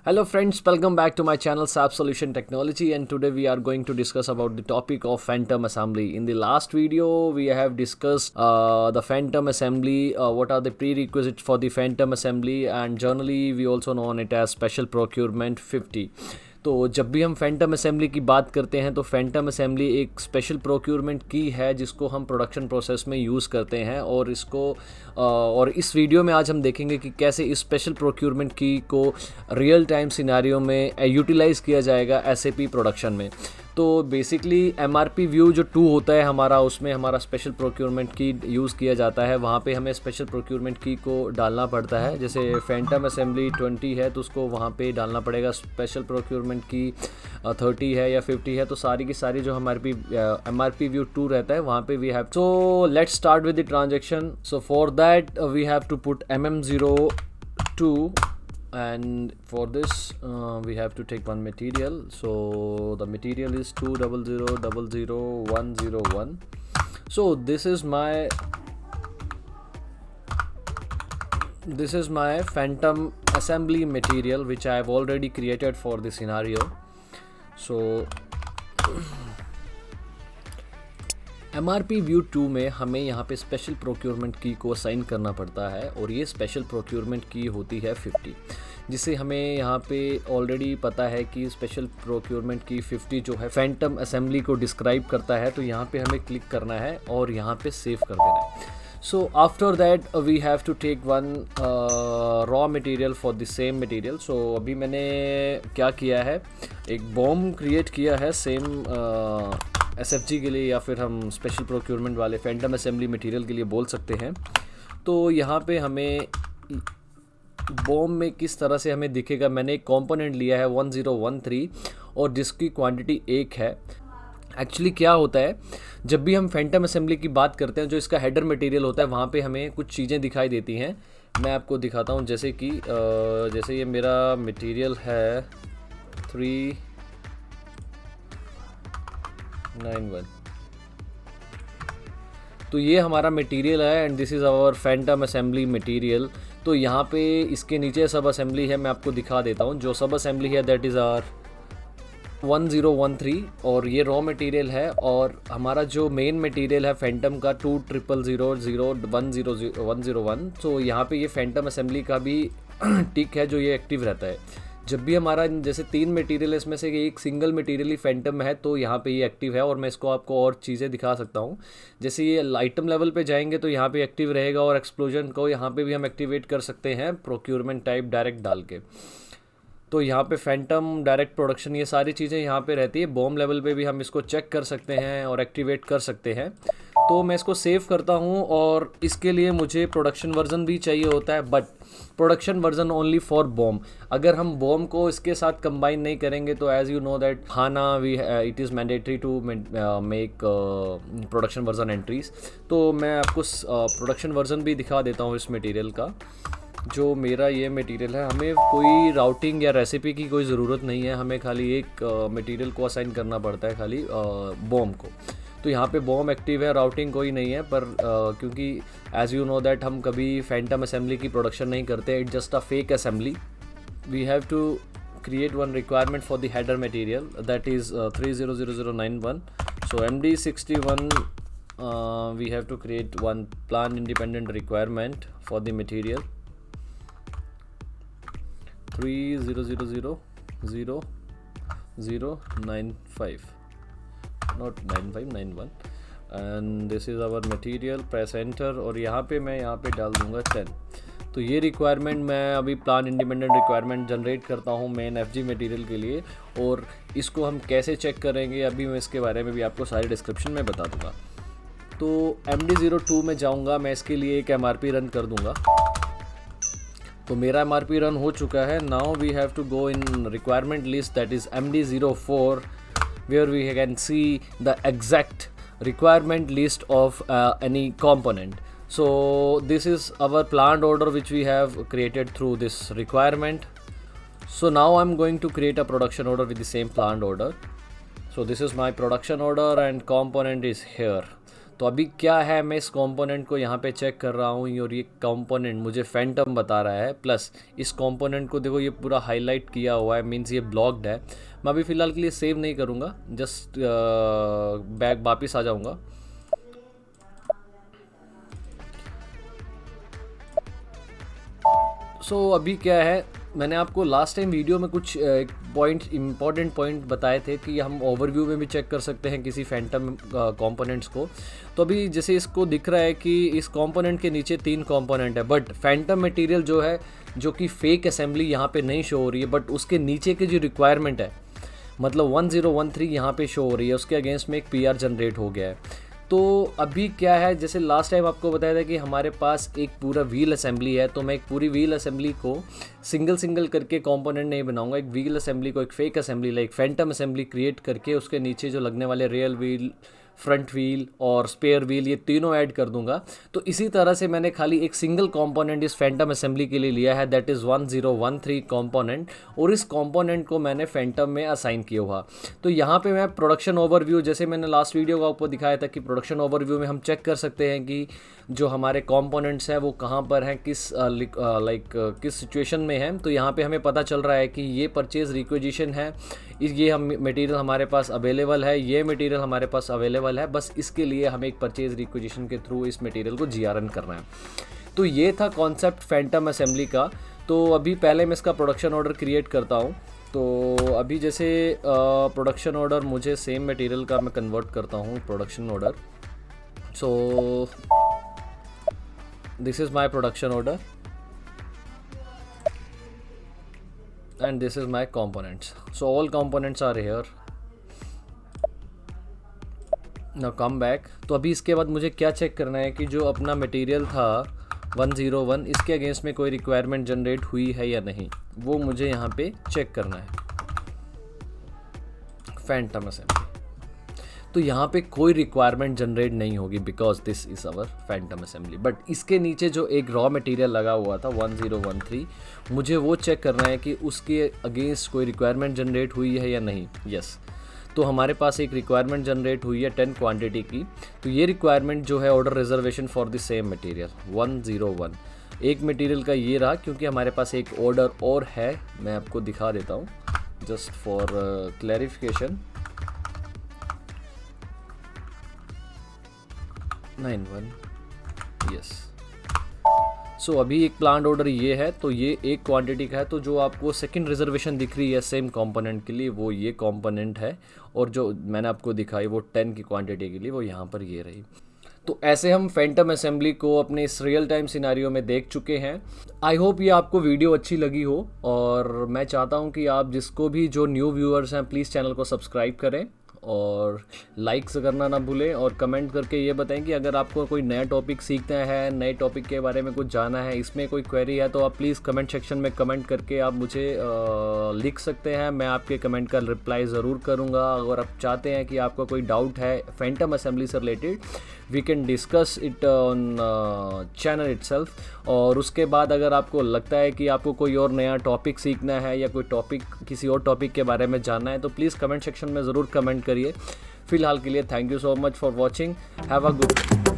Hello friends, welcome back to my channel SAP Solution Technology, and today we are going to discuss about the topic of phantom assembly. In the last video we have discussed the phantom assembly, what are the prerequisites for the phantom assembly, and generally we also known it as special procurement 50. तो जब भी हम Phantom assembly की बात करते हैं तो Phantom assembly एक स्पेशल प्रोक्योरमेंट की है जिसको हम प्रोडक्शन प्रोसेस में यूज़ करते हैं और और इस वीडियो में आज हम देखेंगे कि कैसे इस स्पेशल प्रोक्योरमेंट की को रियल टाइम सिनेरियो में यूटिलाइज़ किया जाएगा एसएपी प्रोडक्शन में। तो बेसिकली एमआरपी व्यू जो 2 होता है हमारा, उसमें हमारा स्पेशल प्रोक्योरमेंट की यूज़ किया जाता है। वहाँ पे हमें स्पेशल प्रोक्योरमेंट की को डालना पड़ता है। जैसे फैंटम असेंबली 20 है तो उसको वहाँ पे डालना पड़ेगा। स्पेशल प्रोक्योरमेंट की 30 है या 50 है तो सारी की सारी जो हमारी एमआरपी व्यू 2 रहता है वहाँ पे we have. So let's start with the transaction. So for that we have to put MM02, and for this we have to take one material. So the material is 200000101. So this is my phantom assembly material which I have already created for this scenario. So MRP view 2 में हमें यहाँ पे special procurement की को assign करना पड़ता है और ये स्पेशल प्रोक्योरमेंट की होती है 50, जिसे हमें यहाँ पे ऑलरेडी पता है कि स्पेशल प्रोक्योरमेंट की 50 जो है फैंटम असेंबली को डिस्क्राइब करता है। तो यहाँ पे हमें क्लिक करना है और यहाँ पे सेव कर देना है। So after that we have to take one raw material for the same material. So अभी मैंने क्या किया है, एक बॉम्ब क्रिएट किया है सेम SFG के लिए, या फिर हम स्पेशल प्रोक्योरमेंट वाले फैंटम असेंबली मटेरियल के लिए बोल सकते हैं। तो यहाँ पे हमें बॉम्ब में किस तरह से हमें दिखेगा, मैंने एक कंपोनेंट लिया है 1013 और जिसकी क्वांटिटी 1 है। एक्चुअली क्या होता है, जब भी हम फैंटम असेंबली की बात करते हैं जो इसका हेडर मटेरियल होता है वहाँ पे हमें कुछ चीज़ें दिखाई देती हैं। मैं आपको दिखाता हूँ। जैसे कि जैसे ये मेरा मटेरियल है 391, तो ये हमारा मटेरियल है and this is our phantom assembly material. तो यहाँ पे इसके नीचे सब असेंबली है, मैं आपको दिखा देता हूँ। जो सब असेंबली है दैट इज़ आवर 1013 और ये रॉ मटेरियल है। और हमारा जो मेन मटेरियल है फैंटम का 200000101। तो यहाँ पे ये फैंटम असेंबली का भी टिक है जो ये एक्टिव रहता है। जब भी हमारा जैसे 3 मटेरियल है इसमें से एक सिंगल मटेरियल ही फैंटम में है तो यहाँ पे ये एक्टिव है। और मैं इसको आपको और चीज़ें दिखा सकता हूँ। जैसे ये आइटम लेवल पे जाएंगे तो यहाँ पे एक्टिव रहेगा और एक्सप्लोजन को यहाँ पे भी हम एक्टिवेट कर सकते हैं प्रोक्योरमेंट टाइप डायरेक्ट डाल के। तो यहाँ पे फैंटम डायरेक्ट प्रोडक्शन ये सारी चीज़ें यहाँ पे रहती है। बॉम्ब लेवल पे भी हम इसको चेक कर सकते हैं और एक्टिवेट कर सकते हैं। तो मैं इसको सेव करता हूँ और इसके लिए मुझे प्रोडक्शन वर्जन भी चाहिए होता है, but production version only for bomb. अगर हम बॉम्ब को इसके साथ कंबाइन नहीं करेंगे तो as you know that HANA we it is mandatory to make production version entries. तो मैं आपको प्रोडक्शन वर्जन भी दिखा देता हूँ इस मटेरियल का। जो मेरा ये मटेरियल है, हमें कोई राउटिंग या रेसिपी की कोई ज़रूरत नहीं है, हमें खाली एक मटेरियल को असाइन करना पड़ता है खाली बॉम्ब को। तो यहाँ पे बॉम्ब एक्टिव है, राउटिंग कोई नहीं है, पर क्योंकि एज यू नो दैट हम कभी फैंटम असेंबली की प्रोडक्शन नहीं करते, it just a fake assembly. We have to create one requirement for the header material that is 300091. So MD61 we have to create one plan independent requirement for the material 30000095, not 9591, and this is our material. press enter और यहाँ पे मैं यहाँ पे डाल दूँगा 10। तो ये रिक्वायरमेंट मैं अभी प्लान इंडिपेंडेंट रिक्वायरमेंट जनरेट करता हूँ मेन FG मटेरियल के लिए। और इसको हम कैसे चेक करेंगे अभी मैं इसके बारे में भी आपको सारी डिस्क्रिप्शन में बता दूँगा। तो MD02 में जाऊँगा, मैं इसके लिए एक MRP रन कर दूँगा। तो मेरा MRP रन हो चुका है। Now we have to go in requirement list that is MD04 where we can see the exact requirement list of any component. So this is our planned order which we have created through this requirement. So now I'm going to create a production order with the same planned order. So this is my production order and component is here. तो अभी क्या है, मैं इस component को यहाँ पे check कर रहा हूँ और ये कंपोनेंट मुझे फैंटम बता रहा है, प्लस इस कंपोनेंट को देखो ये पूरा हाईलाइट किया हुआ है, मीन्स ये ब्लॉक्ड है। मैं अभी फ़िलहाल के लिए सेव नहीं करूँगा, जस्ट बैक वापस आ जाऊँगा। सो अभी क्या है, मैंने आपको लास्ट टाइम वीडियो में कुछ इम्पॉर्टेंट पॉइंट बताए थे कि हम ओवरव्यू में भी चेक कर सकते हैं किसी फैंटम कंपोनेंट्स को। तो अभी जैसे इसको दिख रहा है कि इस कंपोनेंट के नीचे 3 कंपोनेंट है, बट फैंटम मटेरियल जो है, जो कि फेक असेंबली यहाँ पे नहीं शो हो रही है, बट उसके नीचे की जो रिक्वायरमेंट है, मतलब 1013 यहाँ पे शो हो रही है, उसके अगेंस्ट में एक PR जनरेट हो गया है। तो अभी क्या है, जैसे लास्ट टाइम आपको बताया था कि हमारे पास एक पूरा व्हील असेंबली है, तो मैं एक पूरी व्हील असेंबली को सिंगल करके कंपोनेंट नहीं बनाऊंगा। एक व्हील असेंबली को एक fake assembly, like Phantom assembly create करके उसके नीचे जो लगने वाले रियल व्हील, फ्रंट व्हील और स्पेयर व्हील, ये तीनों ऐड कर दूंगा। तो इसी तरह से मैंने खाली एक सिंगल कंपोनेंट इस फैंटम असेंबली के लिए लिया है, दैट इज़ 1013 कंपोनेंट, और इस कंपोनेंट को मैंने फैंटम में असाइन किया हुआ। तो यहाँ पे मैं प्रोडक्शन ओवरव्यू, जैसे मैंने लास्ट वीडियो को आपको दिखाया था कि प्रोडक्शन ओवरव्यू में हम चेक कर सकते हैं कि जो हमारे कंपोनेंट्स हैं वो कहाँ पर हैं, किस किस सिचुएशन में हैं। तो यहाँ पे हमें पता चल रहा है कि ये परचेज़ रिक्विजिशन है, ये हम मटेरियल हमारे पास अवेलेबल है, ये मटेरियल हमारे पास अवेलेबल है, बस इसके लिए हमें एक परचेज़ रिक्विजिशन के थ्रू इस मटेरियल को GRN करना है। तो ये था कॉन्सेप्ट फैंटम असेंबली का। तो अभी पहले मैं इसका प्रोडक्शन ऑर्डर क्रिएट करता हूँ। तो अभी जैसे प्रोडक्शन ऑर्डर मुझे सेम मटेरियल का मैं कन्वर्ट करता हूँ production order. So this is my production order and this is my components, so all components are here. now come back। तो अभी इसके बाद मुझे क्या चेक करना है कि जो अपना मटेरियल था 101, इसके अगेंस्ट में कोई रिक्वायरमेंट जनरेट हुई है या नहीं, वो मुझे यहाँ पे चेक करना है फैंटम असेंबली। तो यहाँ पे कोई रिक्वायरमेंट जनरेट नहीं होगी because this is our phantom assembly. But इसके नीचे जो एक रॉ मटेरियल लगा हुआ था 1013, मुझे वो चेक करना है कि उसके अगेंस्ट कोई रिक्वायरमेंट जनरेट हुई है या नहीं। यस, तो हमारे पास एक रिक्वायरमेंट जनरेट हुई है 10 क्वांटिटी की। तो ये रिक्वायरमेंट जो है order reservation for the same material 101, एक मटेरियल का ये रहा, क्योंकि हमारे पास एक ऑर्डर और है, मैं आपको दिखा देता हूँ जस्ट फॉर क्लैरिफिकेशन। 91, यस। सो अभी एक प्लांट ऑर्डर ये है, तो ये एक क्वांटिटी का है। तो जो आपको सेकंड रिजर्वेशन दिख रही है सेम कंपोनेंट के लिए, वो ये कंपोनेंट है, और जो मैंने आपको दिखाई वो 10 की क्वांटिटी के लिए, वो यहाँ पर ये रही। तो ऐसे हम फैंटम असेंबली को अपने इस रियल टाइम सिनारियो में देख चुके हैं। आई होप ये आपको वीडियो अच्छी लगी हो, और मैं चाहता हूँ कि आप जिसको भी, जो न्यू व्यूअर्स हैं, प्लीज़ चैनल को सब्सक्राइब करें और लाइक्स करना ना भूलें, और कमेंट करके ये बताएं कि अगर आपको कोई नया टॉपिक सीखना है, नए टॉपिक के बारे में कुछ जानना है, इसमें कोई क्वेरी है, तो आप प्लीज़ कमेंट सेक्शन में कमेंट करके आप मुझे लिख सकते हैं। मैं आपके कमेंट का रिप्लाई ज़रूर करूँगा। अगर आप चाहते हैं कि आपका कोई डाउट है फैंटम असेंबली से related, we can discuss it on channel itself. और उसके बाद अगर आपको लगता है कि आपको कोई और नया टॉपिक सीखना है या कोई टॉपिक, किसी और टॉपिक के बारे में जानना है, तो प्लीज़ कमेंट सेक्शन में ज़रूर कमेंट करिए। फ़िलहाल के लिए thank you so much for watching, have a good.